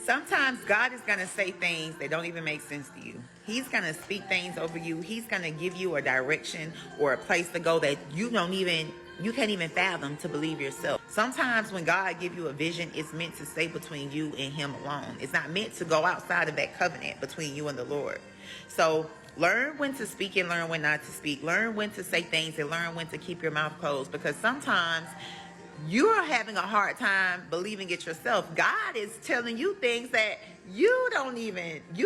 Sometimes God is going to say things that don't even make sense to you. He's going to speak things over you. He's going to give you a direction or a place to go that you can't even fathom to believe yourself. Sometimes when God give you a vision, it's meant to stay between you and him alone. It's not meant to go outside of that covenant between you and the Lord. So learn when to speak and learn when not to speak. Learn when to say things and learn when to keep your mouth closed, because sometimes you're having a hard time believing it yourself. God is telling you things that you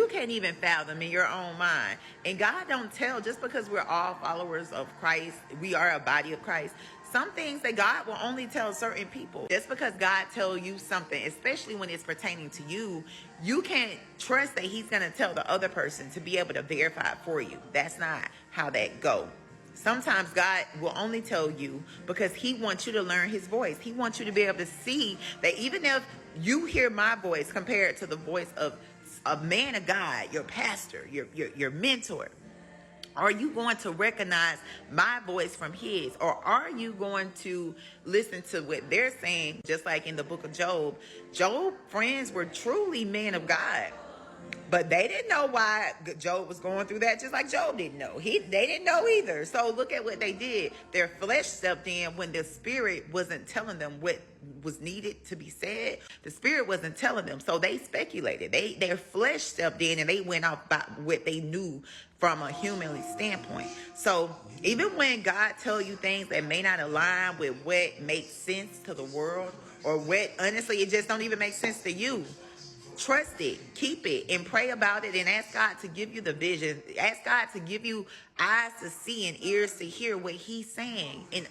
can't even fathom in your own mind. And God don't tell, just because we're all followers of Christ, we are a body of Christ, some things that God will only tell certain people. Just because God tell you something, especially when it's pertaining to you, you can't trust that he's going to tell the other person to be able to verify it for you. That's not how that go. Sometimes God will only tell you because he wants you to learn his voice. He wants you to be able to see that even if you hear my voice compared to the voice of a man of God, your pastor, your mentor, are you going to recognize my voice from his? Or are you going to listen to what they're saying? Just like in the book of Job, Job's friends were truly men of God. But they didn't know why Job was going through that, just like Job didn't know. They didn't know either. So look at what they did. Their flesh stepped in when the spirit wasn't telling them what was needed to be said. The spirit wasn't telling them. So they speculated. Their flesh stepped in and they went off by what they knew from a humanly standpoint. So even when God tells you things that may not align with what makes sense to the world, or what honestly it just don't even make sense to you, trust it, keep it, and pray about it, and ask God to give you the vision. Ask God to give you eyes to see and ears to hear what he's saying, and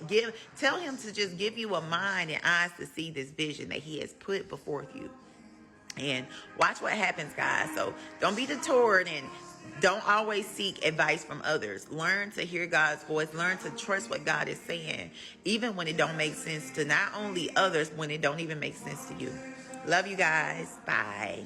tell him to just give you a mind and eyes to see this vision that he has put before you. And watch what happens, guys. So don't be detoured and don't always seek advice from others. Learn to hear God's voice. Learn to trust what God is saying, even when it don't make sense to not only others, when it don't even make sense to you. Love you guys. Bye.